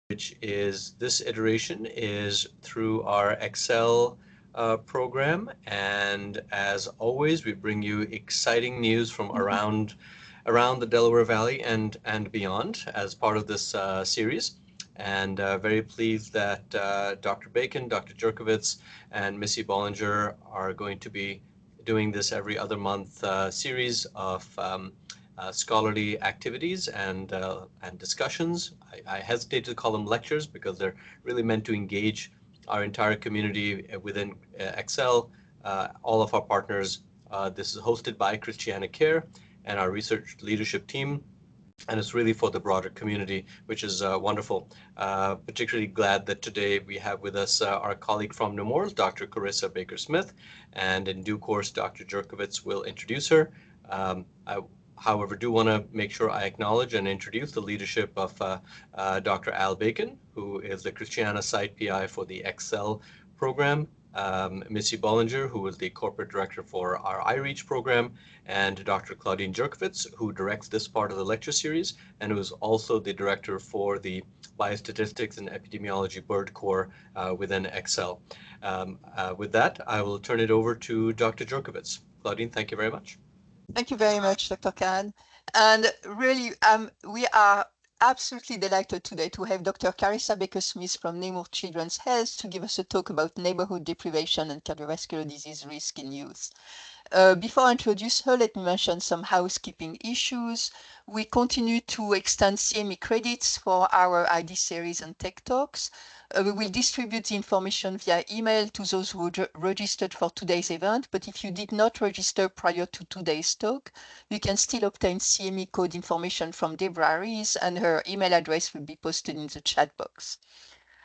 which is this iteration is through our ACCEL program. And as always, we bring you exciting news from around the Delaware Valley and beyond as part of this series. And very pleased that Dr. Bacon, Dr. Jerkovitz, and Missy Bollinger are going to be doing this every other month series of scholarly activities and discussions. I hesitate to call them lectures because they're really meant to engage our entire community within ACCEL, all of our partners. This is hosted by Christiana Care and our research leadership team, and it's really for the broader community, which is wonderful. Particularly glad that today we have with us our colleague from Nemours, Dr. Carissa Baker-Smith, and in due course, Dr. Jerkovitz will introduce her. I, however, do want to make sure I acknowledge and introduce the leadership of Dr. Al Bacon, who is the Christiana site PI for the ACCEL program, Missy Bollinger, who is the corporate director for our iReach program, and Dr. Claudine Jerkovitz, who directs this part of the lecture series, and who is also the director for the Biostatistics and Epidemiology Bird Core within ACCEL. With that, I will turn it over to Dr. Jerkovitz. Claudine, thank you very much. Thank you very much, Dr. Khan. And really, we are absolutely delighted today to have Dr. Carissa Baker-Smith from Nemours Children's Health to give us a talk about neighborhood deprivation and cardiovascular disease risk in youth. Before I introduce her, let me mention some housekeeping issues. We continue to extend CME credits for our ID series and Tech Talks. We will distribute the information via email to those who registered for today's event, but if you did not register prior to today's talk, you can still obtain CME code information from Deborah Rees, and her email address will be posted in the chat box.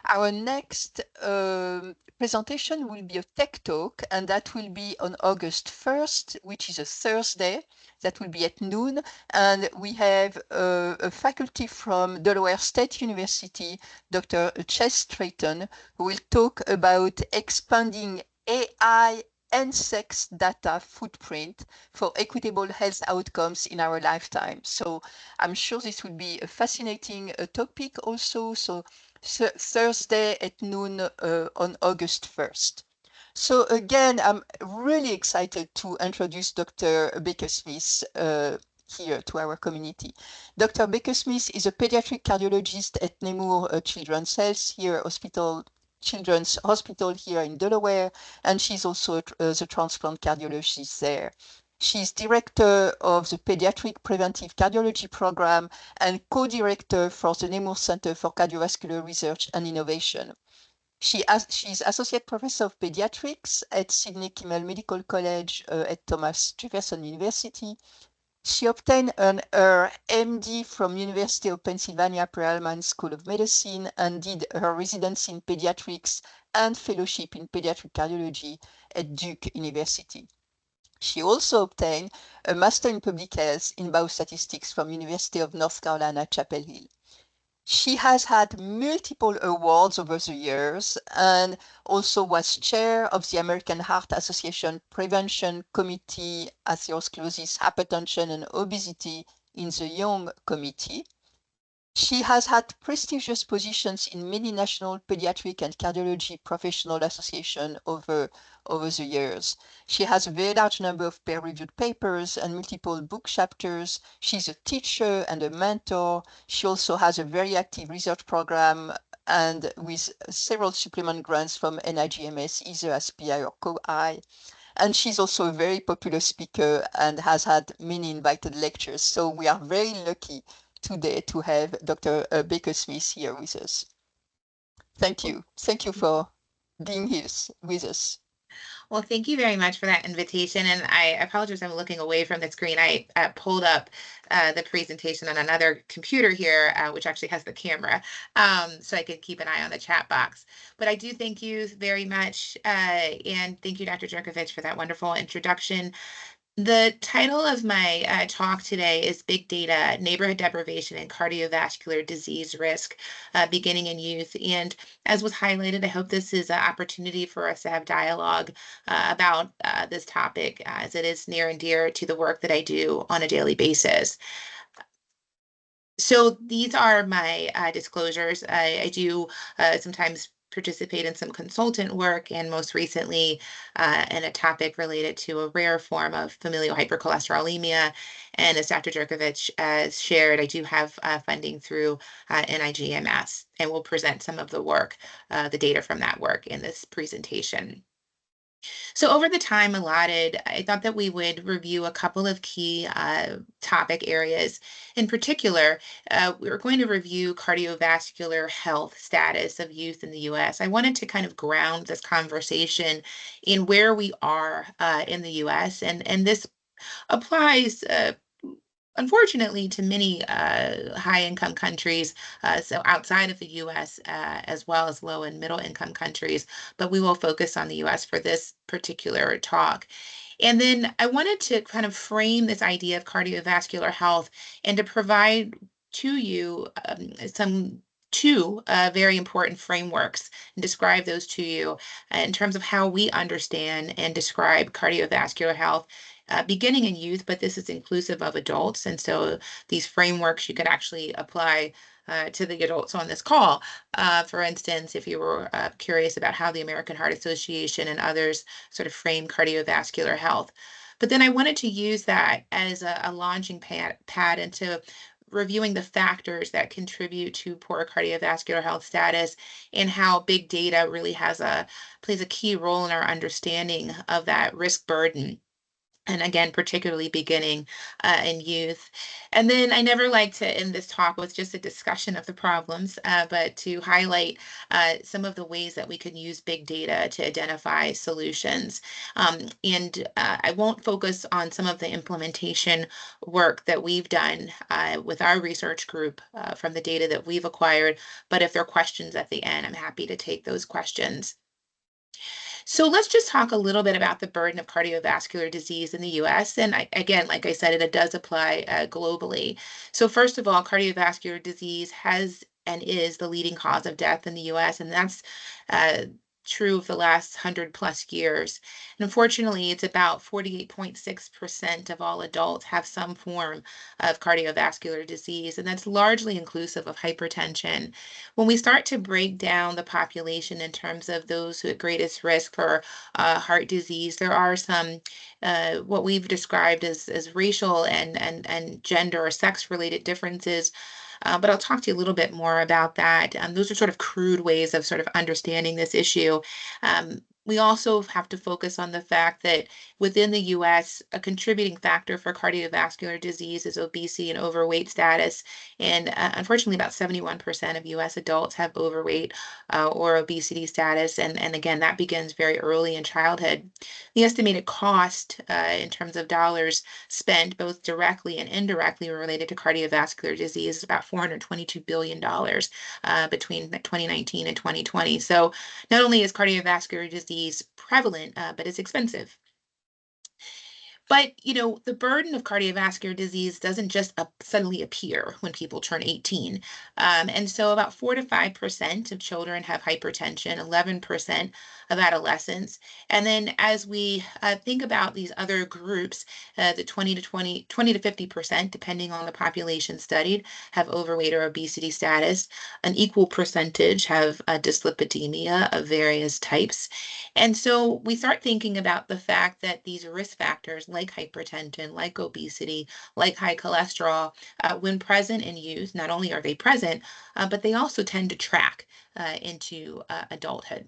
Our next presentation will be a tech talk, and that will be on August 1st, which is a Thursday. That will be at noon. And we have a faculty from Delaware State University, Dr. Chess Stratton, who will talk about expanding AI and sex data footprint for equitable health outcomes in our lifetime. So I'm sure this will be a fascinating topic also. So Thursday at noon on August 1st. So again, I'm really excited to introduce Dr. Baker-Smith here to our community. Dr. Baker-Smith is a pediatric cardiologist at Nemours Children's Health Children's Hospital here in Delaware, and she's also the transplant cardiologist there. She's director of the Pediatric Preventive Cardiology Program and co-director for the Nemours Center for Cardiovascular Research and Innovation. She's Associate Professor of Pediatrics at Sidney Kimmel Medical College at Thomas Jefferson University. She obtained her MD from University of Pennsylvania Perelman School of Medicine and did her residency in pediatrics and fellowship in pediatric cardiology at Duke University. She also obtained a Master in Public Health in Biostatistics from University of North Carolina, Chapel Hill. She has had multiple awards over the years and also was chair of the American Heart Association Prevention Committee, Atherosclerosis, Hypertension, and Obesity in the Young Committee. She has had prestigious positions in many national pediatric and cardiology professional associations over the years. She has a very large number of peer-reviewed papers and multiple book chapters. She's a teacher and a mentor. She also has a very active research program and with several supplement grants from NIGMS, either as PI or co-I. And she's also a very popular speaker and has had many invited lectures. So we are very lucky today to have Dr. Baker-Smith here with us. Thank you. Thank you for being here with us. Well, thank you very much for that invitation. And I apologize, I'm looking away from the screen. I pulled up the presentation on another computer here, which actually has the camera, so I could keep an eye on the chat box. But I do thank you very much. And thank you, Dr. Jerkovitz, for that wonderful introduction. The title of my talk today is Big Data, Neighborhood Deprivation and Cardiovascular Disease Risk, beginning in youth. And as was highlighted, I hope this is an opportunity for us to have dialogue about this topic, as it is near and dear to the work that I do on a daily basis. So these are my disclosures. I do sometimes participate in some consultant work, and most recently in a topic related to a rare form of familial hypercholesterolemia. And as Dr. Jerkovich has shared, I do have funding through NIGMS, and we'll present some of the work, the data from that work in this presentation. So over the time allotted, I thought that we would review a couple of key topic areas. In particular, we were going to review cardiovascular health status of youth in the U.S. I wanted to kind of ground this conversation in where we are in the U.S. And this applies unfortunately to many high-income countries, so outside of the U.S. As well as low and middle-income countries, but we will focus on the U.S. for this particular talk. And then I wanted to kind of frame this idea of cardiovascular health and to provide to you two very important frameworks and describe those to you in terms of how we understand and describe cardiovascular health beginning in youth, but this is inclusive of adults. And so these frameworks you could actually apply to the adults on this call. For instance, if you were curious about how the American Heart Association and others sort of frame cardiovascular health. But then I wanted to use that as a launching pad into reviewing the factors that contribute to poor cardiovascular health status and how big data really plays a key role in our understanding of that risk burden. And again, particularly beginning in youth. And then I never like to end this talk with just a discussion of the problems, but to highlight some of the ways that we can use big data to identify solutions. And I won't focus on some of the implementation work that we've done with our research group from the data that we've acquired, but if there are questions at the end, I'm happy to take those questions. So let's just talk a little bit about the burden of cardiovascular disease in the U.S. And again, like I said, it does apply globally. So first of all, cardiovascular disease has and is the leading cause of death in the U.S. And that's true of the last 100+ years. And unfortunately, it's about 48.6% of all adults have some form of cardiovascular disease, and that's largely inclusive of hypertension. When we start to break down the population in terms of those who are at greatest risk for heart disease, there are some what we've described as racial and gender or sex-related differences. But I'll talk to you a little bit more about that. Those are sort of crude ways of sort of understanding this issue. We also have to focus on the fact that within the U.S., a contributing factor for cardiovascular disease is obesity and overweight status. And unfortunately, about 71% of U.S. adults have overweight or obesity status. And again, that begins very early in childhood. The estimated cost in terms of dollars spent both directly and indirectly related to cardiovascular disease is about $422 billion between 2019 and 2020. So not only is cardiovascular disease prevalent, but it's expensive. But, the burden of cardiovascular disease doesn't just suddenly appear when people turn 18. And so about 4 to 5% of children have hypertension, 11% of adolescents. And then as we think about these other groups, the 20 to 50%, depending on the population studied, have overweight or obesity status. An equal percentage have dyslipidemia of various types. And so we start thinking about the fact that these risk factors like hypertension, like obesity, like high cholesterol, when present in youth, not only are they present, but they also tend to track into adulthood.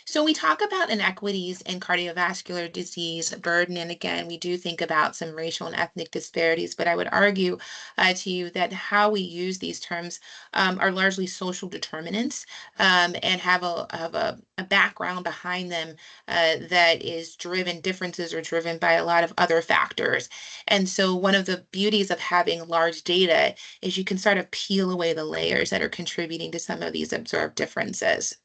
So we talk about inequities in cardiovascular disease burden, and again, we do think about some racial and ethnic disparities, but I would argue to you that how we use these terms are largely social determinants and have a background behind them that is differences are driven by a lot of other factors. And so one of the beauties of having large data is you can sort of peel away the layers that are contributing to some of these observed differences.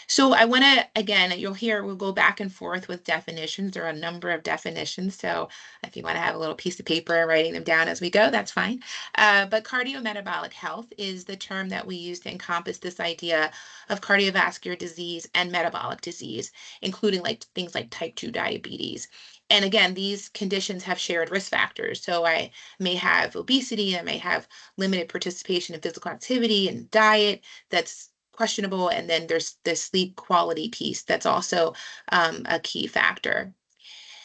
So I want to, again, you'll hear we'll go back and forth with definitions. There are a number of definitions. So if you want to have a little piece of paper and writing them down as we go, that's fine. But cardiometabolic health is the term that we use to encompass this idea of cardiovascular disease and metabolic disease, including things like type 2 diabetes. And again, these conditions have shared risk factors. So I may have obesity, I may have limited participation in physical activity and diet that's questionable. And then there's the sleep quality piece that's also a key factor.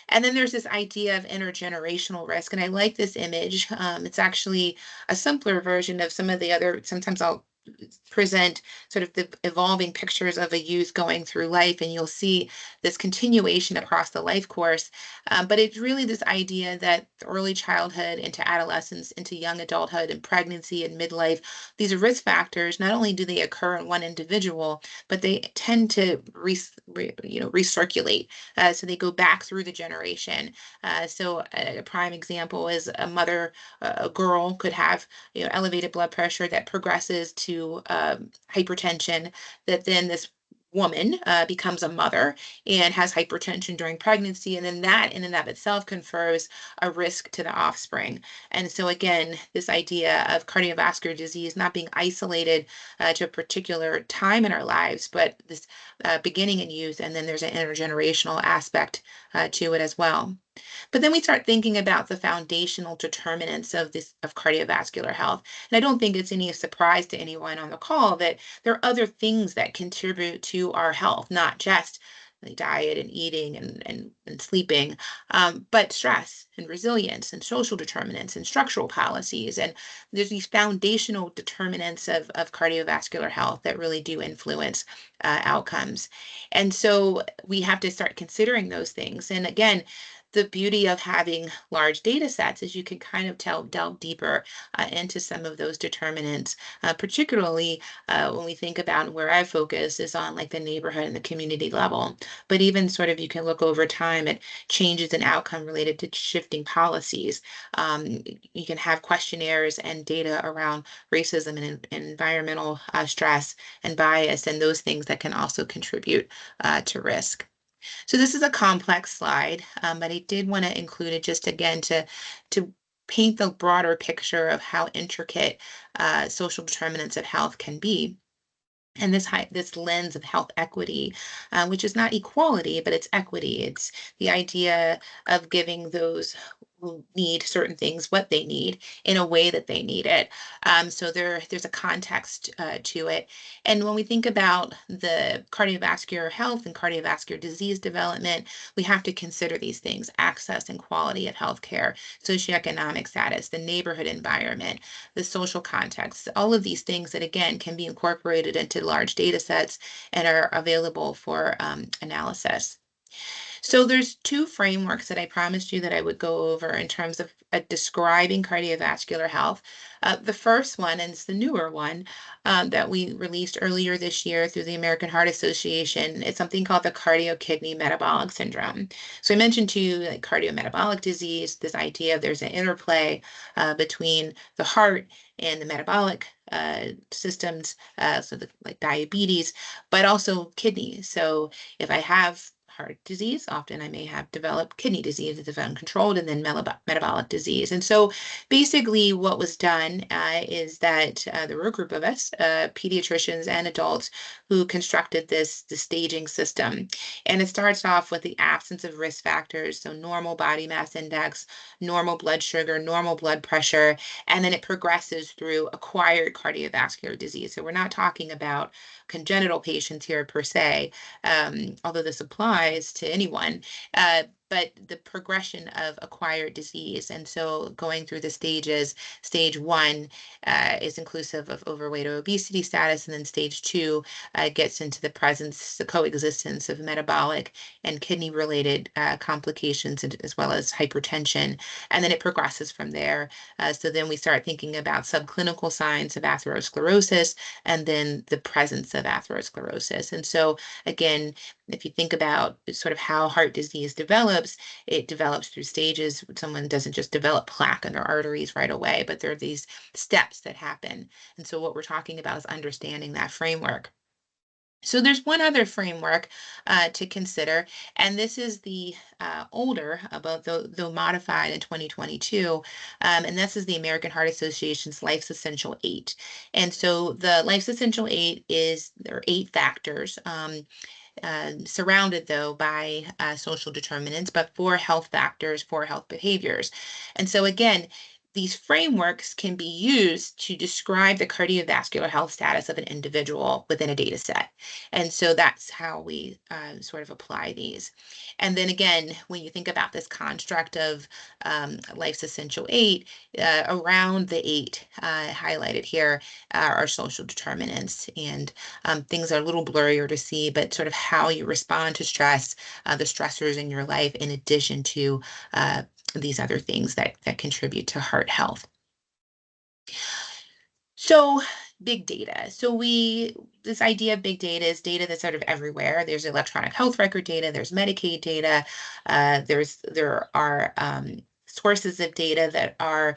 And then there's this idea of intergenerational risk. And I like this image. It's actually a simpler version of some of the other, sometimes I'll present sort of the evolving pictures of a youth going through life, and you'll see this continuation across the life course. But it's really this idea that early childhood into adolescence, into young adulthood and pregnancy and midlife, these risk factors, not only do they occur in one individual, but they tend to recirculate. So they go back through the generation. So a prime example is a mother, a girl could have elevated blood pressure that progresses to hypertension, that then this woman becomes a mother and has hypertension during pregnancy, and then that in and of itself confers a risk to the offspring. And so again, this idea of cardiovascular disease not being isolated to a particular time in our lives, but this beginning in youth, and then there's an intergenerational aspect to it as well. But then we start thinking about the foundational determinants of cardiovascular health. And I don't think it's any surprise to anyone on the call that there are other things that contribute to our health, not just the diet and eating and sleeping, but stress and resilience and social determinants and structural policies. And there's these foundational determinants of cardiovascular health that really do influence outcomes. And so we have to start considering those things. And again, the beauty of having large data sets is you can kind of delve deeper into some of those determinants, particularly when we think about where I focus is on like the neighborhood and the community level. But even sort of you can look over time at changes in outcome related to shifting policies. You can have questionnaires and data around racism and environmental stress and bias, and those things that can also contribute to risk. So this is a complex slide, but I did want to include it just again to paint the broader picture of how intricate social determinants of health can be. And this lens of health equity, which is not equality, but it's equity. It's the idea of giving those who need certain things what they need in a way that they need it. So there's a context to it. And when we think about the cardiovascular health and cardiovascular disease development, we have to consider these things: access and quality of healthcare, socioeconomic status, the neighborhood environment, the social context, all of these things that, again, can be incorporated into large data sets and are available for analysis. So there's two frameworks that I promised you that I would go over in terms of describing cardiovascular health. The first one, and it's the newer one that we released earlier this year through the American Heart Association, it's something called the cardio-kidney metabolic syndrome. So I mentioned to you like cardiometabolic disease, this idea of there's an interplay between the heart and the metabolic systems, so like diabetes, but also kidneys. So if I have heart disease, often I may have developed kidney disease if uncontrolled, and then metabolic disease. And so basically what was done is that there were a group of us, pediatricians and adults, who constructed the staging system. And it starts off with the absence of risk factors, so normal body mass index, normal blood sugar, normal blood pressure, and then it progresses through acquired cardiovascular disease. So we're not talking about congenital patients here per se, although this applies to anyone, but the progression of acquired disease. And so going through the stages, stage 1 is inclusive of overweight or obesity status, and then stage 2 gets into the coexistence of metabolic and kidney-related complications, as well as hypertension. And then it progresses from there. So then we start thinking about subclinical signs of atherosclerosis, and then the presence of atherosclerosis. And so again, if you think about sort of how heart disease develops, it develops through stages. Someone doesn't just develop plaque in their arteries right away, but there are these steps that happen. And so what we're talking about is understanding that framework. So there's one other framework to consider, and this is the older, about though modified in 2022, and this is the American Heart Association's Life's Essential 8. And so the Life's Essential 8 there are 8 factors. surrounded though by social determinants, but 4 health factors, 4 health behaviors. And so again, these frameworks can be used to describe the cardiovascular health status of an individual within a data set. And so that's how we sort of apply these. And then again, when you think about this construct of life's essential 8, around the 8 highlighted here are social determinants. And things are a little blurrier to see, but sort of how you respond to stress, the stressors in your life, in addition to these other things that contribute to heart health. So big data. So this idea of big data is data that's sort of everywhere. There's electronic health record data, there's Medicaid data, there are sources of data that are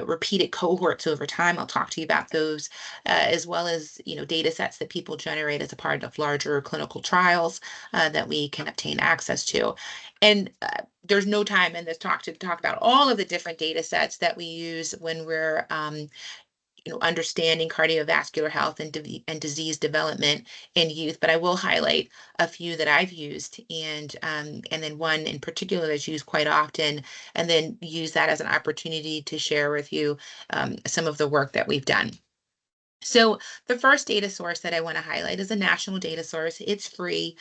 repeated cohorts over time. I'll talk to you about those, as well as data sets that people generate as a part of larger clinical trials that we can obtain access to. And there's no time in this talk to talk about all of the different data sets that we use when we're understanding cardiovascular health and disease development in youth, but I will highlight a few that I've used, and then one in particular that's used quite often, and then use that as an opportunity to share with you some of the work that we've done. So the first data source that I want to highlight is a national data source. It's free.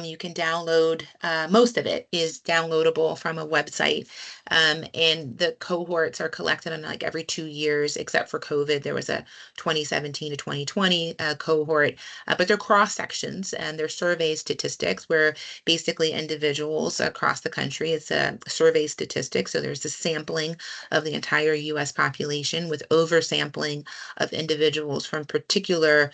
You can download, most of it is downloadable from a website. And the cohorts are collected on like every 2 years, except for COVID. There was a 2017 to 2020 cohort, but they're cross sections and they're survey statistics where basically individuals across the country, it's a survey statistic. So there's a sampling of the entire US population with oversampling of individuals from particular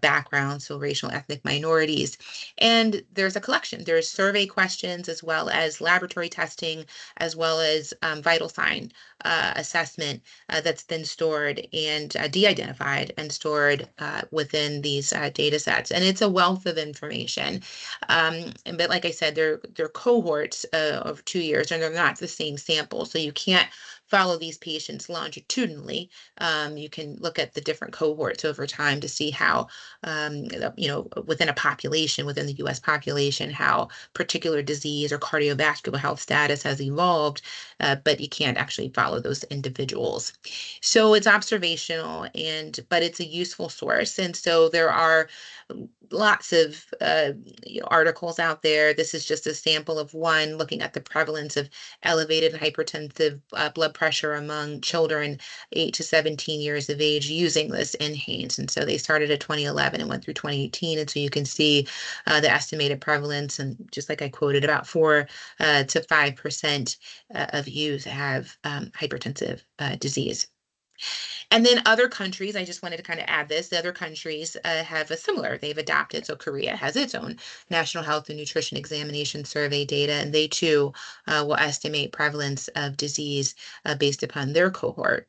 backgrounds, so racial, ethnic minorities. And there's a collection. There's survey questions as well as laboratory testing, as well as vital sign assessment that's been stored and de-identified and stored within these data sets. And it's a wealth of information. But like I said, they're cohorts of 2 years, and they're not the same sample. So you can't follow these patients longitudinally. You can look at the different cohorts over time to see how, within a population, within the US population, how particular disease or cardiovascular health status has evolved, but you can't actually follow those individuals. So it's observational, but it's a useful source. And so there are lots of articles out there. This is just a sample of one looking at the prevalence of elevated hypertensive blood pressure among children 8 to 17 years of age using this NHANES. And so they started at 2011 and went through 2018. And so you can see the estimated prevalence, and just like I quoted, about 4 to 5% of youth have hypertensive disease. And then other countries, I just wanted to kind of add this, the other countries have a similar, they've adopted. So Korea has its own National Health and Nutrition Examination Survey data, and they too will estimate prevalence of disease based upon their cohort.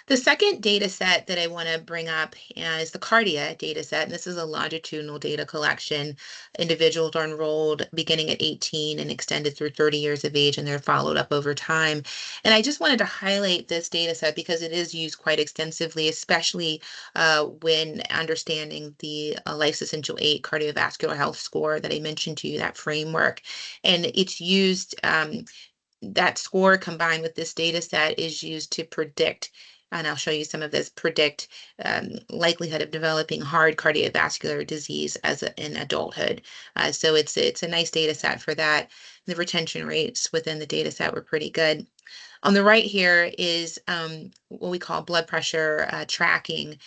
The second data set that I want to bring up is the CARDIA data set. And this is a longitudinal data collection. Individuals are enrolled beginning at 18 and extended through 30 years of age, and they're followed up over time. And I just wanted to highlight this data set because it is used quite extensively, especially when understanding the Life's Essential 8 cardiovascular health score that I mentioned to you, that framework. And it's used, that score combined with this data set is used to predict, and I'll show you some of this, predict likelihood of developing hard cardiovascular disease in adulthood. So it's a nice data set for that. The retention rates within the data set were pretty good. On the right here is what we call blood pressure tracking.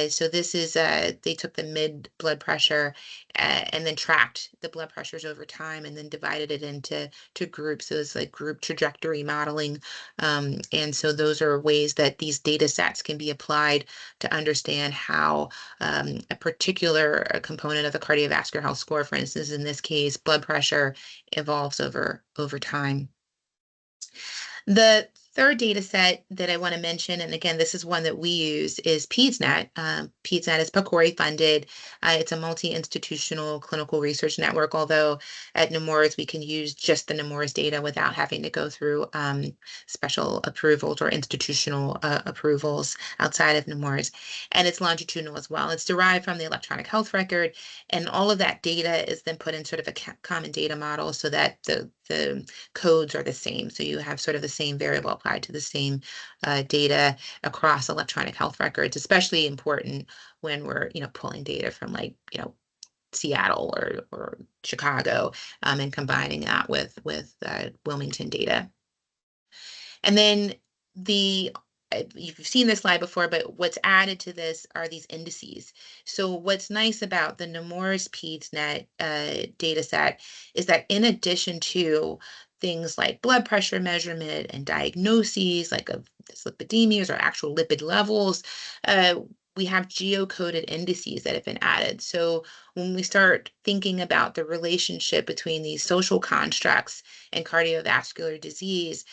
So this is, they took the mid blood pressure and then tracked the blood pressures over time and then divided it into groups. So it's like group trajectory modeling. And so those are ways that these data sets can be applied to understand how a particular component of the cardiovascular health score, for instance, in this case, blood pressure, evolves over time. The third data set that I want to mention, and again, this is one that we use, is PEDSNet. PEDSNet is PCORI funded. It's a multi-institutional clinical research network, although at Nemours, we can use just the Nemours data without having to go through special approvals or institutional approvals outside of Nemours. And it's longitudinal as well. It's derived from the electronic health record, and all of that data is then put in sort of a common data model so that the codes are the same. So you have sort of the same variable applied to the same data across electronic health records, especially important when we're, pulling data from like, Seattle or Chicago, and combining that with Wilmington data. And then you've seen this slide before, but what's added to this are these indices. So what's nice about the Nemours PEDSNet data set is that in addition to things like blood pressure measurement and diagnoses like of dyslipidemias or actual lipid levels, we have geocoded indices that have been added. So when we start thinking about the relationship between these social constructs and cardiovascular disease,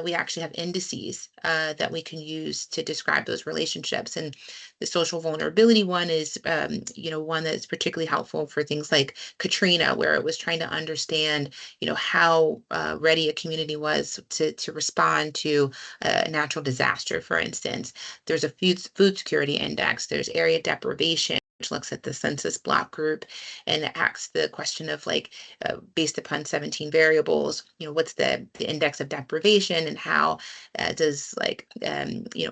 we actually have indices that we can use to describe those relationships. And the social vulnerability one is, one that's particularly helpful for things like Katrina, where it was trying to understand, how ready a community was to respond to a natural disaster, for instance. There's a food security index. There's area deprivation, which looks at the census block group and asks the question of based upon 17 variables, what's the index of deprivation, and how does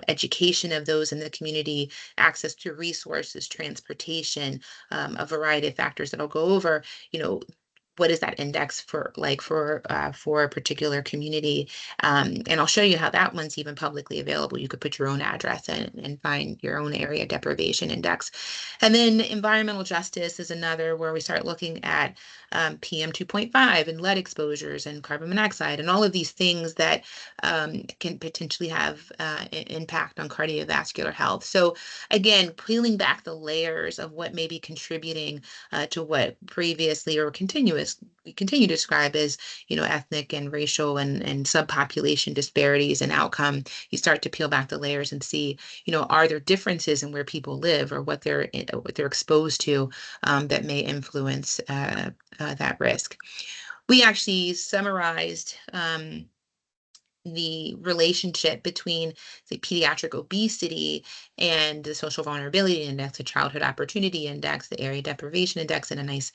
education of those in the community, access to resources, transportation, a variety of factors that I'll go over, what is that index for a particular community? And I'll show you how that one's even publicly available. You could put your own address in and find your own area deprivation index. And then environmental justice is another where we start looking at PM 2.5 and lead exposures and carbon monoxide and all of these things that can potentially have an impact on cardiovascular health. So again, peeling back the layers of what may be contributing to what previously or we continue to describe as, ethnic and racial and subpopulation disparities in outcome. You start to peel back the layers and see, are there differences in where people live or what they're exposed to that may influence that risk. We actually summarized the relationship between the pediatric obesity and the social vulnerability index, the childhood opportunity index, the area deprivation index, in a nice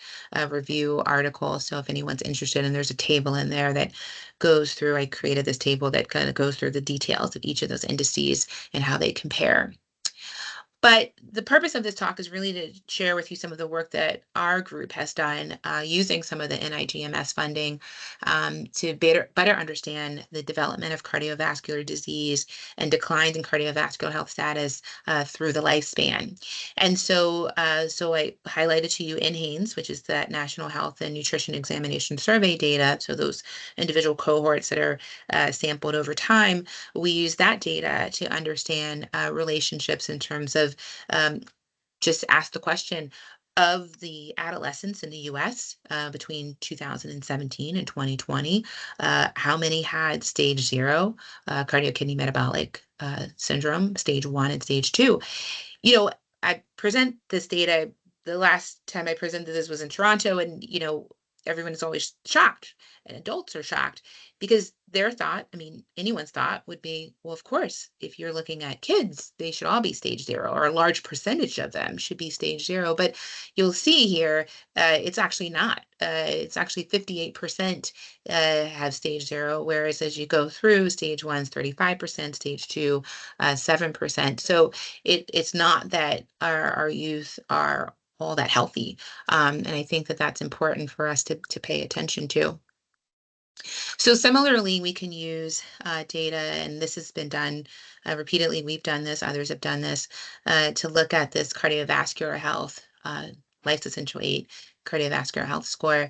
review article. So if anyone's interested, and there's a table in there that goes through, I created this table that kind of goes through the details of each of those indices and how they compare. But the purpose of this talk is really to share with you some of the work that our group has done using some of the NIGMS funding to better understand the development of cardiovascular disease and declines in cardiovascular health status through the lifespan. And so I highlighted to you NHANES, which is that National Health and Nutrition Examination Survey data. So those individual cohorts that are sampled over time, we use that data to understand relationships in terms of just ask the question of the adolescents in the US between 2017 and 2020, how many had stage 0 cardiokidney metabolic syndrome, stage 1 and stage 2. I present this data, the last time I presented this was in Toronto, and everyone is always shocked, and adults are shocked, because their thought, anyone's thought would be, well, of course, if you're looking at kids, they should all be stage 0, or a large percentage of them should be stage 0. But you'll see here, it's actually not. It's actually 58% have stage 0, whereas as you go through, stage 1's 35%, stage 2, 7%. So it's not that our youth are all that healthy. And I think that that's important for us to pay attention to. So similarly, we can use data, and this has been done repeatedly. We've done this, others have done this, to look at this cardiovascular health, Life's Essential 8 cardiovascular health score.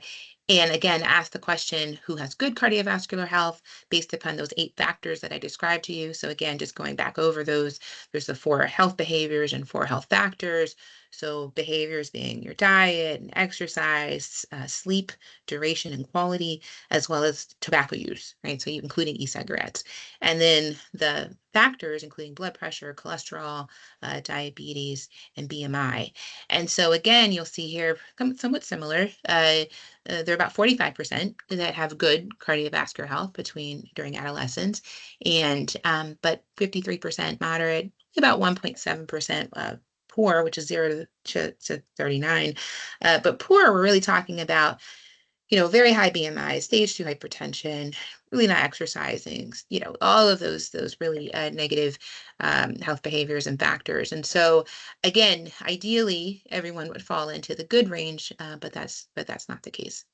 And again, ask the question, who has good cardiovascular health based upon those 8 factors that I described to you. So again, just going back over those, there's the 4 health behaviors and 4 health factors. So behaviors being your diet and exercise, sleep, duration and quality, as well as tobacco use, right? So including e-cigarettes. And then the factors, including blood pressure, cholesterol, diabetes, and BMI. And so again, you'll see here somewhat similar. There are about 45% that have good cardiovascular health during adolescence, and but 53% moderate, about 1.7% poor, which is 0 to 39. But poor, we're really talking about, very high BMI, stage 2 hypertension, really not exercising, all of those really negative health behaviors and factors. And so again, ideally, everyone would fall into the good range, but that's not the case.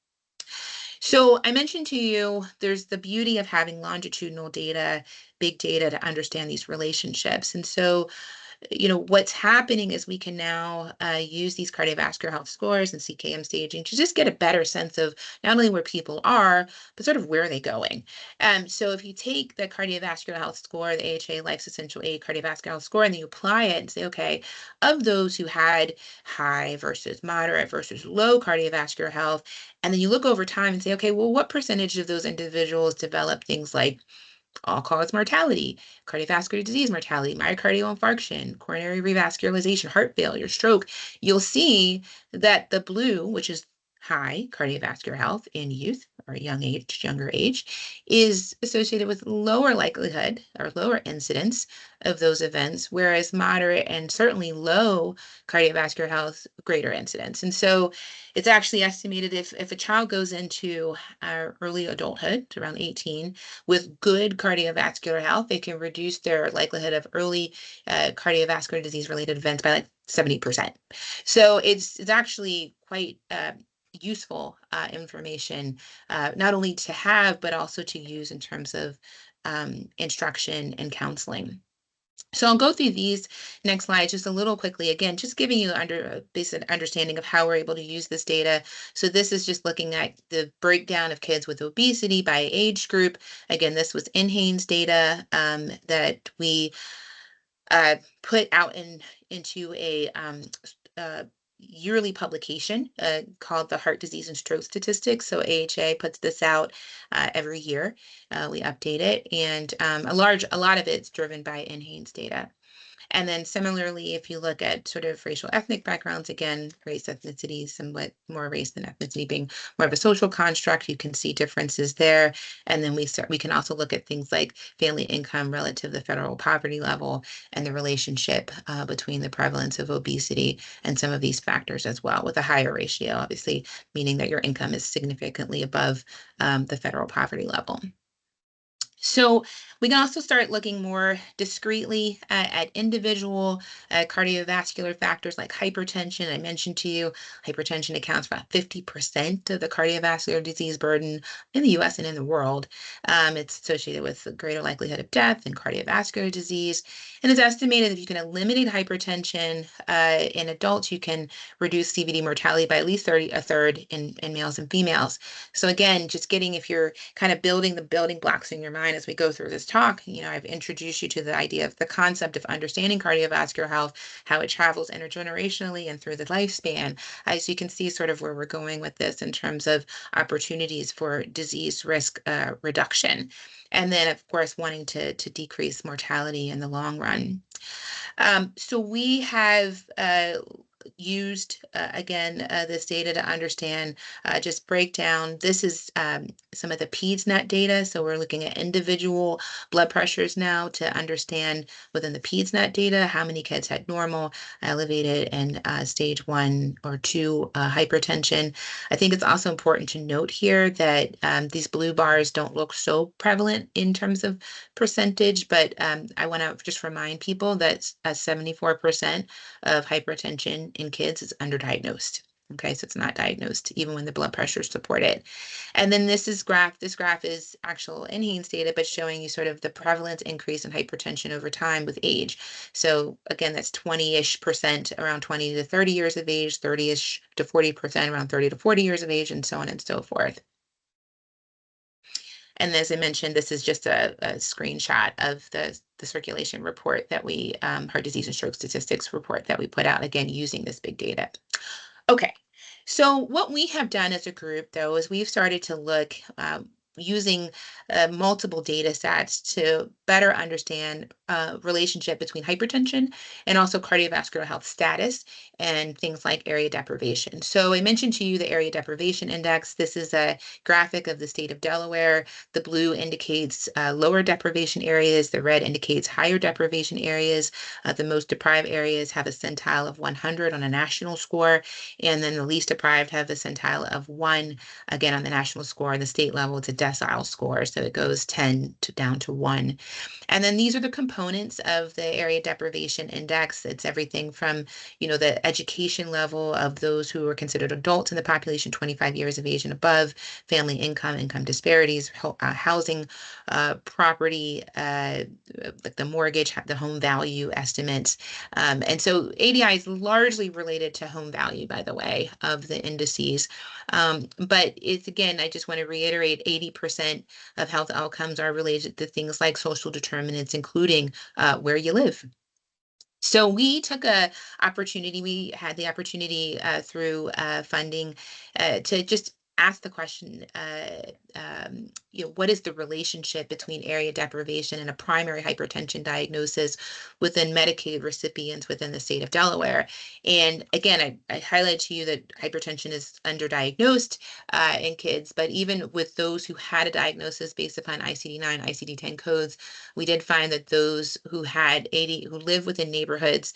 So I mentioned to you, there's the beauty of having longitudinal data, big data to understand these relationships. And so what's happening is we can now use these cardiovascular health scores and CKM staging to just get a better sense of not only where people are, but sort of where are they going. So if you take the cardiovascular health score, the AHA Life's Essential Aid cardiovascular health score, and then you apply it and say, okay, of those who had high versus moderate versus low cardiovascular health, and then you look over time and say, okay, well, what percentage of those individuals develop things like all-cause mortality, cardiovascular disease mortality, myocardial infarction, coronary revascularization, heart failure, stroke, you'll see that the blue, which is high cardiovascular health in youth or younger age, is associated with lower likelihood or lower incidence of those events, whereas moderate and certainly low cardiovascular health, greater incidence. And so it's actually estimated if a child goes into early adulthood, around 18, with good cardiovascular health, they can reduce their likelihood of early cardiovascular disease-related events by like 70%. So it's actually quite useful information, not only to have, but also to use in terms of instruction and counseling. So I'll go through these next slides just a little quickly. Again, just giving you a basic understanding of how we're able to use this data. So this is just looking at the breakdown of kids with obesity by age group. Again, this was NHANES data that we put out into a yearly publication called the Heart Disease and Stroke Statistics. So AHA puts this out every year. We update it, and a lot of it's driven by NHANES data. And then similarly, if you look at sort of racial ethnic backgrounds, again, race, ethnicity, somewhat more race than ethnicity being more of a social construct, you can see differences there. And then we can also look at things like family income relative to the federal poverty level and the relationship between the prevalence of obesity and some of these factors as well, with a higher ratio, obviously, meaning that your income is significantly above the federal poverty level. So we can also start looking more discreetly at individual cardiovascular factors like hypertension. I mentioned to you, hypertension accounts for about 50% of the cardiovascular disease burden in the US and in the world. It's associated with a greater likelihood of death and cardiovascular disease. And it's estimated that if you can eliminate hypertension in adults, you can reduce CVD mortality by at least a third in males and females. So again, just if you're kind of building the building blocks in your mind as we go through this talk, I've introduced you to the idea of the concept of understanding cardiovascular health, how it travels intergenerationally and through the lifespan. As you can see sort of where we're going with this in terms of opportunities for disease risk reduction. And then, of course, wanting to decrease mortality in the long run. So we have used, again, this data to understand, just breakdown. This is some of the PEDS-NET data. So we're looking at individual blood pressures now to understand within the PEDS-NET data how many kids had normal, elevated, and stage 1 or 2 hypertension. I think it's also important to note here that these blue bars don't look so prevalent in terms of percentage, but I want to just remind people that 74% of hypertension in kids is underdiagnosed. Okay, so it's not diagnosed even when the blood pressures support it. And then this graph is actual NHANES data, but showing you sort of the prevalence increase in hypertension over time with age. So again, that's 20-ish% around 20 to 30 years of age, 30-ish to 40% around 30 to 40 years of age, and so on and so forth. And as I mentioned, this is just a screenshot of the circulation report that we, heart disease and stroke statistics report that we put out, again, using this big data. Okay, so what we have done as a group, though, is we've started to look using multiple data sets to better understand relationship between hypertension and also cardiovascular health status and things like area deprivation. So I mentioned to you the area deprivation index. This is a graphic of the state of Delaware. The blue indicates lower deprivation areas. The red indicates higher deprivation areas. The most deprived areas have a centile of 100 on a national score, and then the least deprived have a centile of 1, again, on the national score. On the state level, it's a decile score, so it goes 10 down to 1. And then these are the components of the area deprivation index. It's everything from, the education level of those who are considered adults in the population, 25 years of age and above, family income disparities, housing, property, like the mortgage, the home value estimates. And so ADI is largely related to home value, by the way, of the indices. But it's, again, I just want to reiterate, 80% of health outcomes are related to things like social determinants, including where you live. So we took we had the opportunity through funding to just ask the question, what is the relationship between area deprivation and a primary hypertension diagnosis within Medicaid recipients within the state of Delaware? And again, I highlight to you that hypertension is underdiagnosed in kids, but even with those who had a diagnosis based upon ICD-9, ICD-10 codes, we did find that those who live within neighborhoods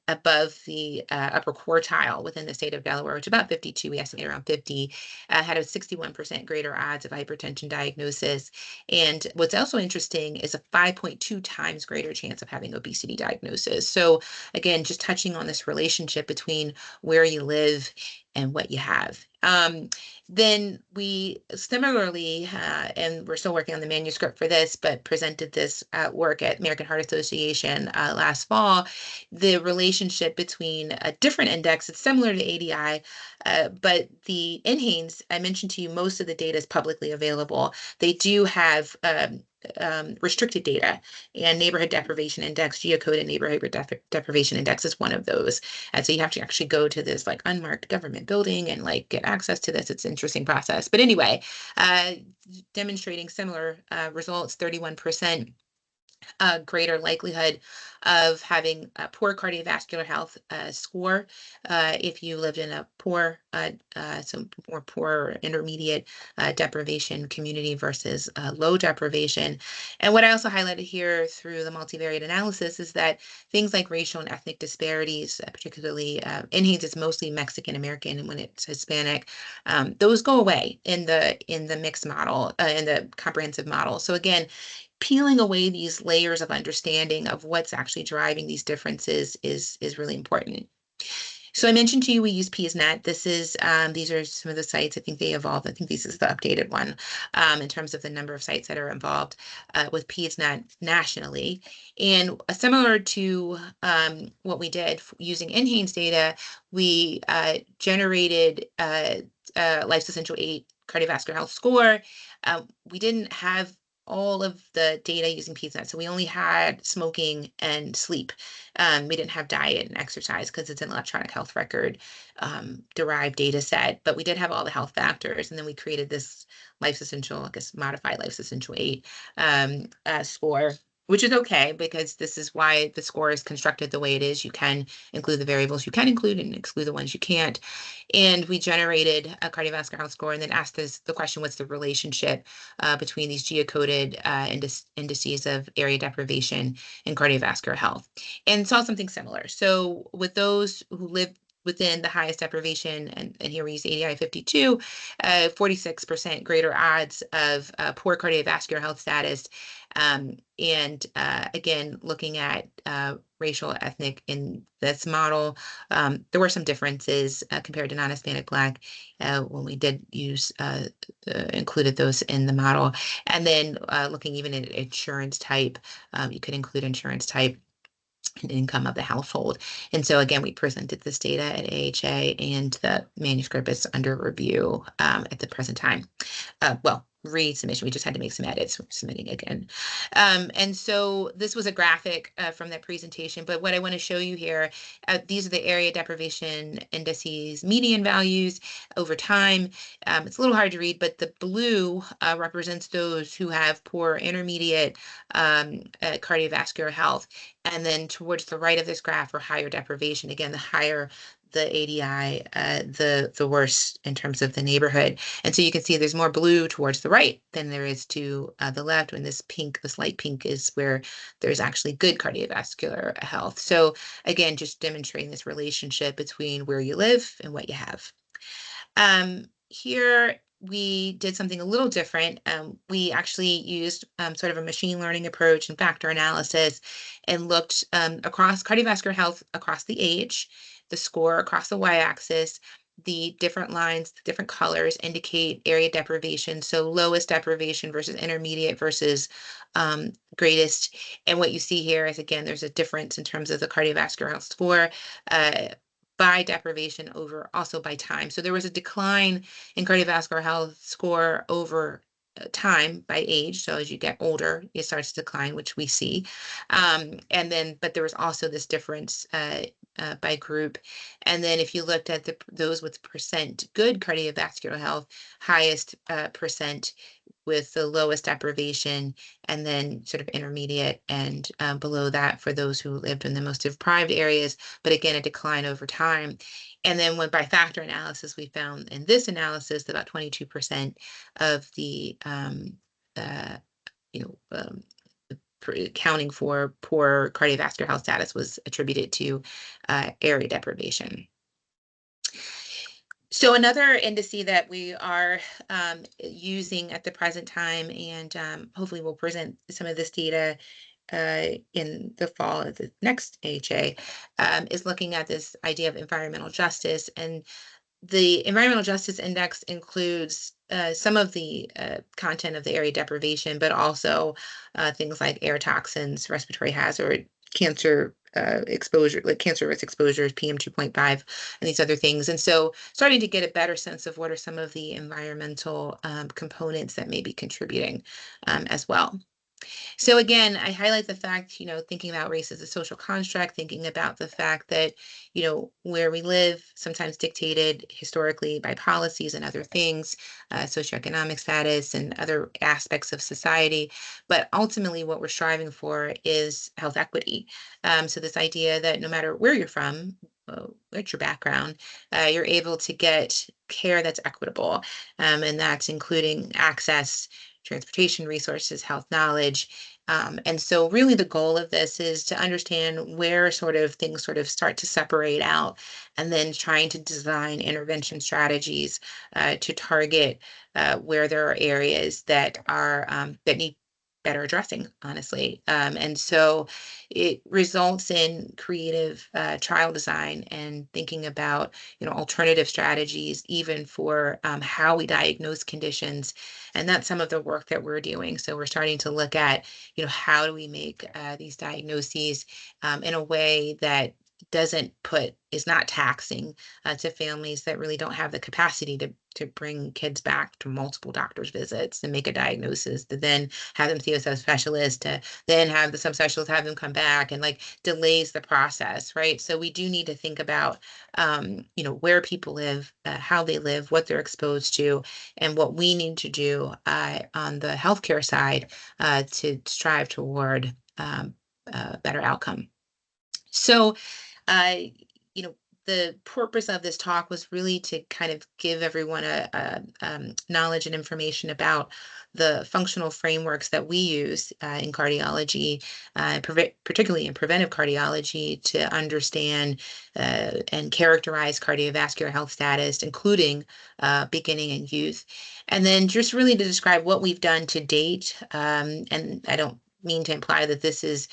above the upper quartile within the state of Delaware, which is about 52, we estimate around 50, had a 61% greater odds of hypertension diagnosis. And what's also interesting is a 5.2 times greater chance of having obesity diagnosis. So again, just touching on this relationship between where you live and what you have. Then we similarly, and we're still working on the manuscript for this, but presented this work at American Heart Association last fall, the relationship between a different index that's similar to ADI, but the NHANES, I mentioned to you, most of the data is publicly available. They do have restricted data, and neighborhood deprivation index, geocoded neighborhood deprivation index is one of those. And so you have to actually go to this like unmarked government building and like get access to this. It's an interesting process. But anyway, demonstrating similar results, 31% greater likelihood of having a poor cardiovascular health score if you lived in a poor, so more poor intermediate deprivation community versus low deprivation. And what I also highlighted here through the multivariate analysis is that things like racial and ethnic disparities, particularly NHANES is mostly Mexican American, and when it's Hispanic, those go away in the mixed model, in the comprehensive model. So again, peeling away these layers of understanding of what's actually driving these differences is really important. So I mentioned to you we use PSNet. These are some of the sites. I think they evolved. I think this is the updated one in terms of the number of sites that are involved with PSNet nationally. And similar to what we did using NHANES data, we generated Life's Essential 8 cardiovascular health score. We didn't have all of the data using PSNet. So we only had smoking and sleep. We didn't have diet and exercise because it's an electronic health record derived data set, but we did have all the health factors. And then we created this Life's Essential, I guess, modified Life's Essential 8 score, which is okay because this is why the score is constructed the way it is. You can include the variables you can include and exclude the ones you can't. And we generated a cardiovascular health score and then asked the question, what's the relationship between these geocoded indices of area deprivation and cardiovascular health? And saw something similar. So with those who live within the highest deprivation, and here we use ADI 52, 46% greater odds of poor cardiovascular health status. And again, looking at racial, ethnic in this model, there were some differences compared to non-Hispanic Black when we did use, included those in the model. And then looking even at insurance type, you could include insurance type and income of the household. And so again, we presented this data at AHA, and the manuscript is under review at the present time. Well, resubmission. We just had to make some edits. We're submitting again. And so this was a graphic from that presentation. But what I want to show you here, these are the area deprivation indices median values over time. It's a little hard to read, but the blue represents those who have poor intermediate cardiovascular health. And then towards the right of this graph are higher deprivation. Again, the higher the ADI, the worse in terms of the neighborhood. And so you can see there's more blue towards the right than there is to the left. When this pink, this light pink, is where there's actually good cardiovascular health. So again, just demonstrating this relationship between where you live and what you have. Here we did something a little different. We actually used sort of a machine learning approach and factor analysis and looked across cardiovascular health across the age, the score across the y-axis. The different lines, the different colors indicate area deprivation. So lowest deprivation versus intermediate versus greatest. And what you see here is, again, there's a difference in terms of the cardiovascular health score by deprivation over also by time. So there was a decline in cardiovascular health score over time by age. So as you get older, it starts to decline, which we see. But there was also this difference by group. And then if you looked at those with percent good cardiovascular health, highest percent with the lowest deprivation, and then sort of intermediate and below that for those who lived in the most deprived areas, but again, a decline over time. And then when by factor analysis, we found in this analysis that about 22% of the accounting for poor cardiovascular health status was attributed to area deprivation. So another indice that we are using at the present time, and hopefully we'll present some of this data in the fall of the next AHA, is looking at this idea of environmental justice. And the Environmental Justice Index includes some of the content of the area deprivation, but also things like air toxins, respiratory hazard, cancer exposure, like cancer risk exposures, PM 2.5, and these other things. And so starting to get a better sense of what are some of the environmental components that may be contributing as well. So again, I highlight the fact, thinking about race as a social construct, thinking about the fact that, where we live, sometimes dictated historically by policies and other things, socioeconomic status and other aspects of society. But ultimately, what we're striving for is health equity. So this idea that no matter where you're from, what's your background, you're able to get care that's equitable. And that's including access, transportation resources, health knowledge. And so really the goal of this is to understand where things start to separate out, and then trying to design intervention strategies to target where there are areas that are that need better addressing, honestly. And so it results in creative trial design and thinking about, alternative strategies, even for how we diagnose conditions. And that's some of the work that we're doing. So we're starting to look at, how do we make these diagnoses in a way that is not taxing to families that really don't have the capacity to bring kids back to multiple doctor's visits and make a diagnosis, to then have them see a subspecialist, to then have the subspecialist have them come back, and delays the process, right? So we do need to think about, where people live, how they live, what they're exposed to, and what we need to do on the healthcare side to strive toward a better outcome. So, the purpose of this talk was really to kind of give everyone a knowledge and information about the functional frameworks that we use in cardiology, particularly in preventive cardiology, to understand and characterize cardiovascular health status, including beginning in youth. And then just really to describe what we've done to date. And I don't mean to imply that this is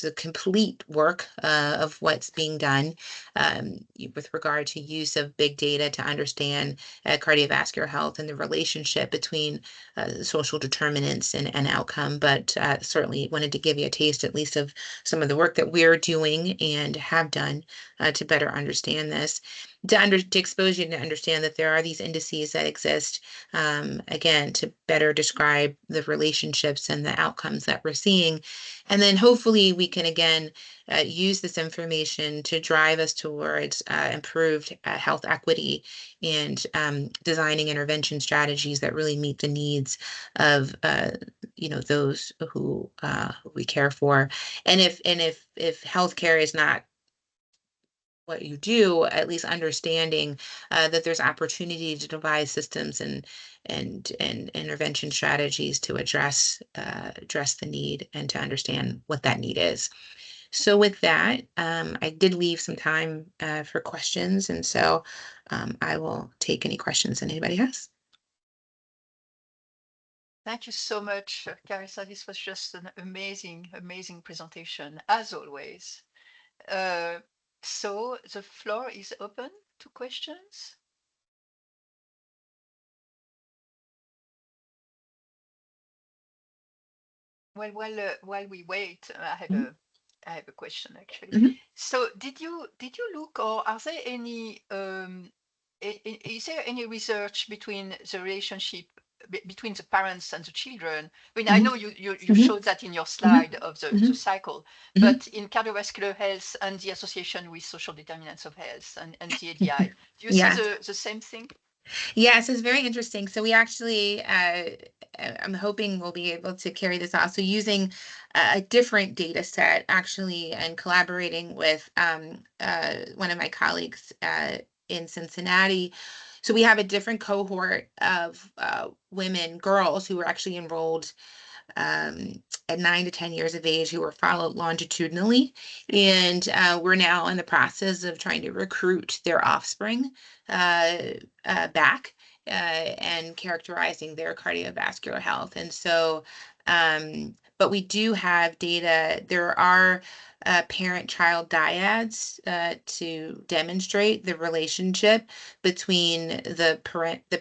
the complete work of what's being done with regard to use of big data to understand cardiovascular health and the relationship between social determinants and outcome. But certainly wanted to give you a taste, at least, of some of the work that we're doing and have done to better understand this. to expose you to understand that there are these indices that exist, again, to better describe the relationships and the outcomes that we're seeing. And then hopefully we can, again, use this information to drive us towards improved health equity and designing intervention strategies that really meet the needs of those who we care for. And if healthcare is not what you do, at least understanding that there's opportunity to devise systems and intervention strategies to address the need and to understand what that need is. So with that, I did leave some time for questions, and so I will take any questions that anybody has. Thank you so much, Carissa. This was just an amazing, amazing presentation, as always. So the floor is open to questions. Well, while we wait, I have a question actually. So did you look, or are there any is there any research between the relationship between the parents and the children? I mean, I know you showed that in your slide of the cycle, but in cardiovascular health and the association with social determinants of health and the ADI, do you see the same thing? Yes, it's very interesting. So we actually, I'm hoping we'll be able to carry this off. So using a different data set, actually, and collaborating with one of my colleagues in Cincinnati. So we have a different cohort of girls who were actually enrolled at 9 to 10 years of age who were followed longitudinally. And we're now in the process of trying to recruit their offspring back and characterizing their cardiovascular health. And so, but we do have data. There are parent-child dyads to demonstrate the relationship between the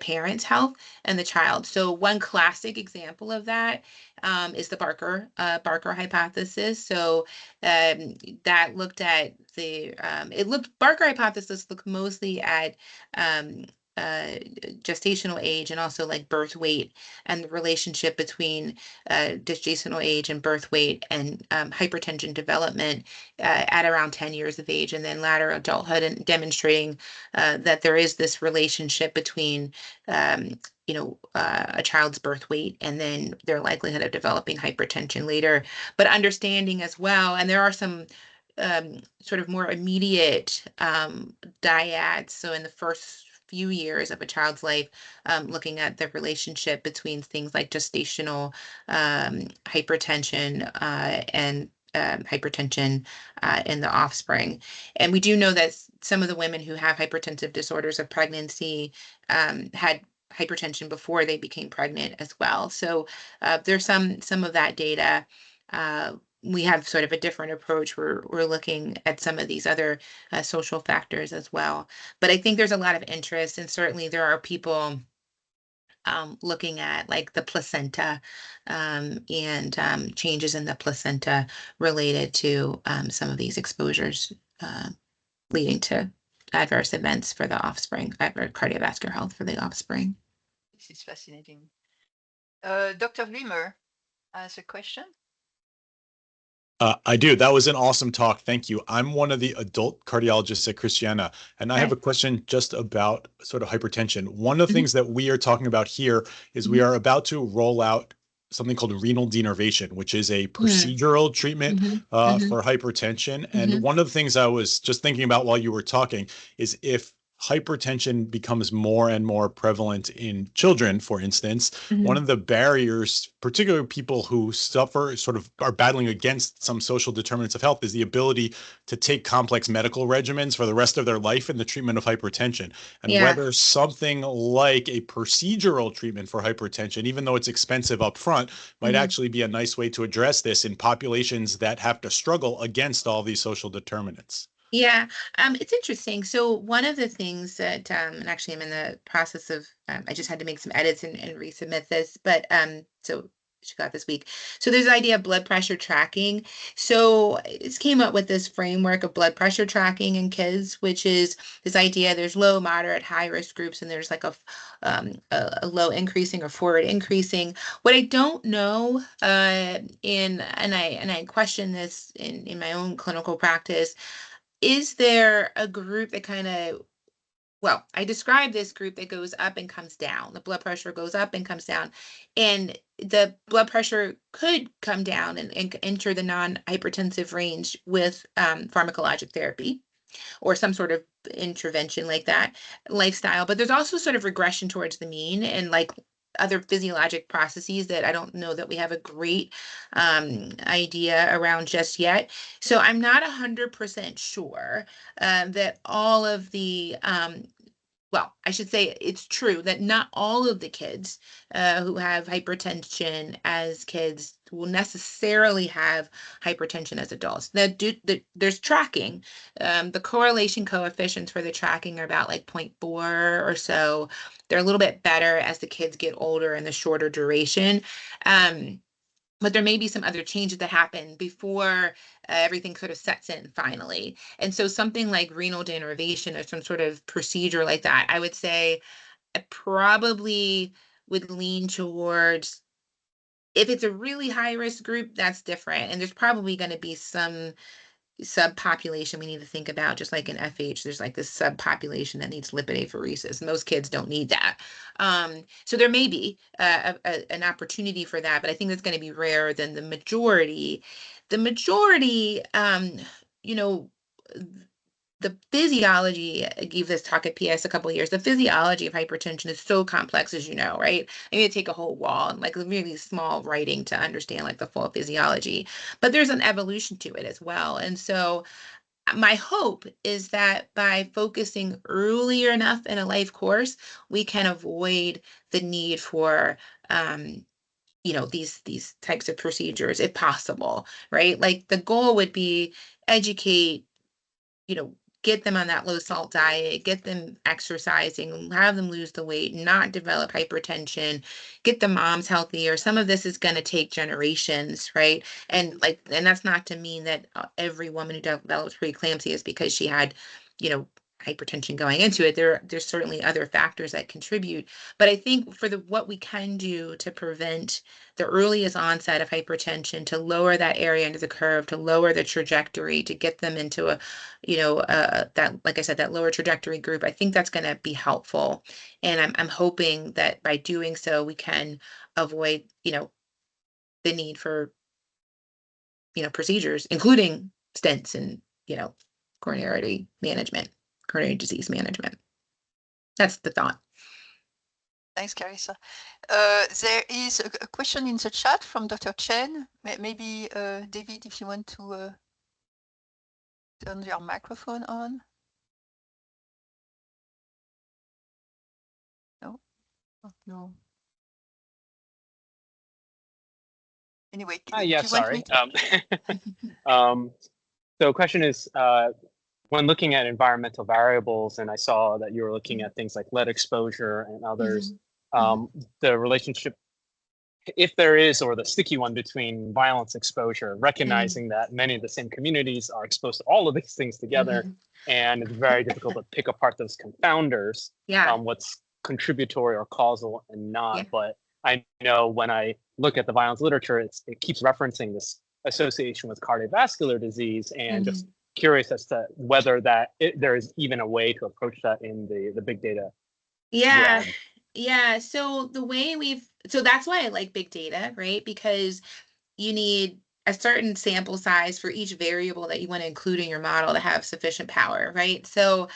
parent's health and the child. So one classic example of that is the Barker hypothesis. So that looked at Barker hypothesis looked mostly at gestational age and also like birth weight and the relationship between gestational age and birth weight and hypertension development at around 10 years of age, and then latter adulthood, and demonstrating that there is this relationship between a child's birth weight and then their likelihood of developing hypertension later, but understanding as well. And there are some sort of more immediate dyads. So in the first few years of a child's life, looking at the relationship between things like gestational hypertension and hypertension in the offspring. And we do know that some of the women who have hypertensive disorders of pregnancy had hypertension before they became pregnant as well. So there's some of that data. We have sort of a different approach. We're looking at some of these other social factors as well. But I think there's a lot of interest, and certainly there are people looking at like the placenta and changes in the placenta related to some of these exposures leading to adverse events for the offspring, cardiovascular health for the offspring. This is fascinating. Dr. Wimmer has a question. I do. That was an awesome talk. Thank you. I'm one of the adult cardiologists at Christiana, and I have a question just about sort of hypertension. One of the things that we are talking about here is we are about to roll out something called renal denervation, which is a procedural treatment for hypertension. And one of the things I was just thinking about while you were talking is if hypertension becomes more and more prevalent in children, for instance, one of the barriers, particularly people who suffer, sort of are battling against some social determinants of health, is the ability to take complex medical regimens for the rest of their life in the treatment of hypertension. And whether something like a procedural treatment for hypertension, even though it's expensive up front, might actually be a nice way to address this in populations that have to struggle against all these social determinants. Yeah, it's interesting. So one of the things that, and actually I'm in the process of, I just had to make some edits and resubmit this, but so she got this week. So there's the idea of blood pressure tracking. So it came up with this framework of blood pressure tracking in kids, which is this idea there's low, moderate, high risk groups, and there's like a low increasing or forward increasing. What I don't know, and I question this in my own clinical practice, is there a group that kind of, well, I describe this group that goes up and comes down. The blood pressure goes up and comes down. And the blood pressure could come down and enter the non-hypertensive range with pharmacologic therapy or some sort of intervention like that, lifestyle. But there's also sort of regression towards the mean and like other physiologic processes that I don't know that we have a great idea around just yet. So I'm not 100% sure that all of the well, I should say it's true that not all of the kids who have hypertension as kids will necessarily have hypertension as adults. There's tracking. The correlation coefficients for the tracking are about like 0.4 or so. They're a little bit better as the kids get older and the shorter duration. But there may be some other changes that happen before everything sort of sets in finally. And so something like renal denervation or some sort of procedure like that, I would say I probably would lean towards, if it's a really high risk group, that's different. And there's probably going to be some subpopulation we need to think about, just like in FH, there's like this subpopulation that needs lipid apheresis. Most kids don't need that. So there may be an opportunity for that, but I think that's going to be rarer than the majority. The majority, you know, the physiology, I gave this talk at PS a couple of years, the physiology of hypertension is so complex, as you know, right? I mean, take a whole wall and like really small writing to understand like the full physiology, but there's an evolution to it as well. And so my hope is that by focusing earlier enough in a life course, we can avoid the need for, you know, these types of procedures if possible, right? Like the goal would be educate, you know, get them on that low salt diet, get them exercising, have them lose the weight, not develop hypertension, get the moms healthier. Some of this is going to take generations, right? And that's not to mean that every woman who develops preeclampsia is because she had, you know, hypertension going into it. There's certainly other factors that contribute, but I think for what we can do to prevent the earliest onset of hypertension, to lower that area under the curve, to lower the trajectory, to get them into a, you know, that, like I said, that lower trajectory group, I think that's going to be helpful. And I'm hoping that by doing so, we can avoid, you know, the need for, you know, procedures, including stents and, you know, coronary disease management. That's the thought. Thanks, Carissa. There is a question in the chat from Dr. Chen. Maybe, David, if you want to turn your microphone on. No? Oh, no. Anyway, do Yeah, you sorry. want me to... So question is, when looking at environmental variables, and I saw that you were looking at things like lead exposure and others, the relationship, if there is, or the sticky one between violence exposure, recognizing that many of the same communities are exposed to all of these things together, and it's very difficult to pick apart those confounders, what's contributory or causal and not. But I know when I look at the violence literature, it keeps referencing this association with cardiovascular disease, and just curious as to whether there is even a way to approach that in the big data. Yeah. So the way so that's why I like big data, right? Because you need a certain sample size for each variable that you want to include in your model to have sufficient power, right? So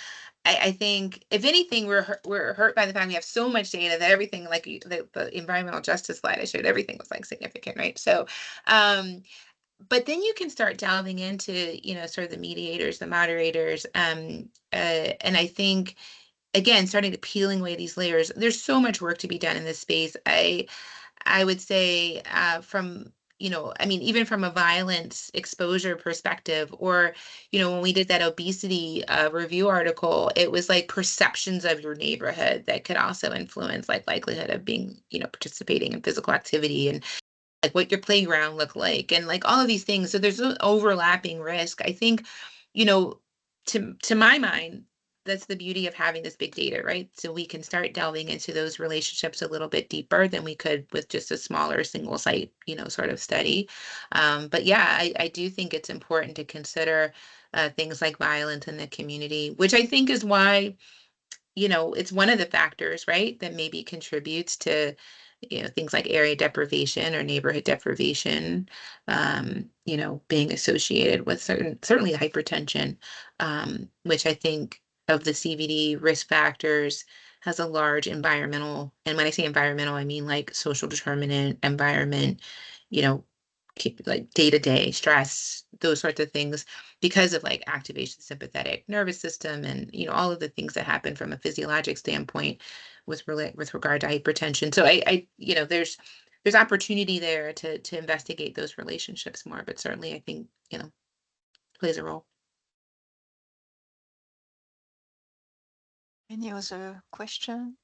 I think if anything, we're hurt by the fact we have so much data that everything, like the environmental justice slide I showed, everything was like significant, right? So, but then you can start delving into, you know, sort of the mediators, the moderators, and I think, again, starting to peeling away these layers. There's so much work to be done in this space. I would say from, you know, I mean, even from a violence exposure perspective, or, you know, when we did that obesity review article, it was like perceptions of your neighborhood that could also influence like likelihood of being, you know, participating in physical activity. And like what your playground looked like, and like all of these things. So there's an overlapping risk. I think, you know, to my mind, that's the beauty of having this big data, right? So we can start delving into those relationships a little bit deeper than we could with just a smaller single site, you know, sort of study. But yeah, I do think it's important to consider things like violence in the community, which I think is why, you know, it's one of the factors, right, that maybe contributes to, you know, things like area deprivation or neighborhood deprivation, you know, being associated with certainly hypertension, which I think of the CVD risk factors has a large environmental, and when I say environmental, I mean like social determinant, environment, you know, like day-to-day stress, those sorts of things, because of like activation sympathetic nervous system and, you know, all of the things that happen from a physiologic standpoint with regard to hypertension. So I you know, there's opportunity there to investigate those relationships more, but certainly I think, you know, plays a role. Any other question?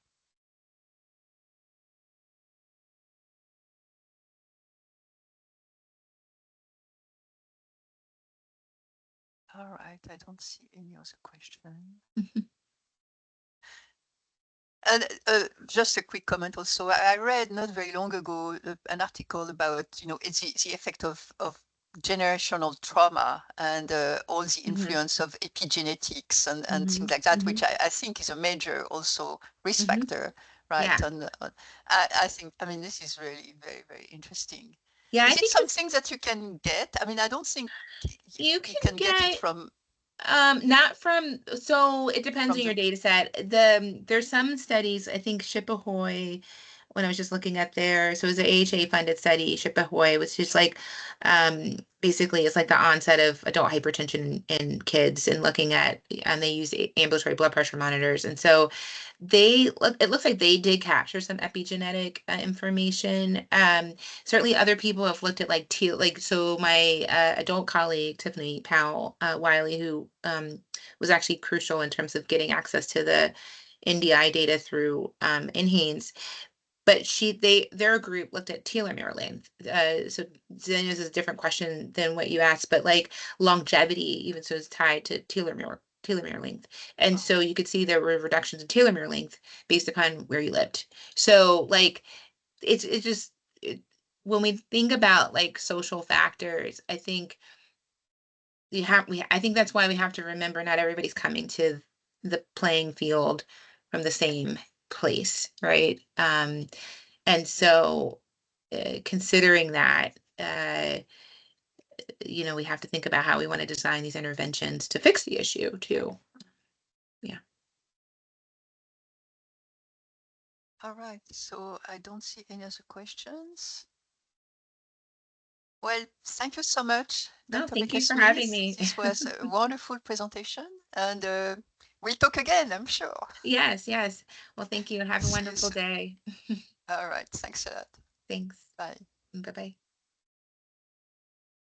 All right, I don't see any other question. And just a quick comment also. I read not very long ago an article about, you know, it's the effect of generational trauma and all the influence of epigenetics and things like that, which I think is a major also risk factor, right? Yeah. I think, I mean, this is really very, very interesting. Yeah, Is I it think something that you can get? I mean, I don't think you can get it get from not from, so it depends from on your the data set. There's some studies, I think Shipahoy, when I was just looking at there, so it was an AHA funded study, Shipahoy, was just like basically it's like the onset of adult hypertension in kids, and looking at, and they use ambulatory blood pressure monitors. And so it looks like they did capture some epigenetic information. Certainly other people have looked at like so my adult colleague Tiffany Powell Wiley, who was actually crucial in terms of getting access to the NDI data through NHANES, but their group looked at telomere length. So then this is a different question than what you asked, but like longevity, even so, is tied to telomere length. And so you could see there were reductions in telomere length based upon where you lived. So like it's just when we think about like social factors, I think I think that's why we have to remember not everybody's coming to the playing field from the same place, right? And so considering that, you know, we have to think about how we want to design these interventions to fix the issue too. Yeah. All right, so I don't see any other questions. Well, thank you so much, No, Dr. thank you for Becker-Smith. having me. This was a wonderful presentation, and we'll talk again, I'm sure. Yes, yes. Well, thank you. Have a See you wonderful soon. day. All right, thanks a lot. Thanks. Bye. Bye-bye.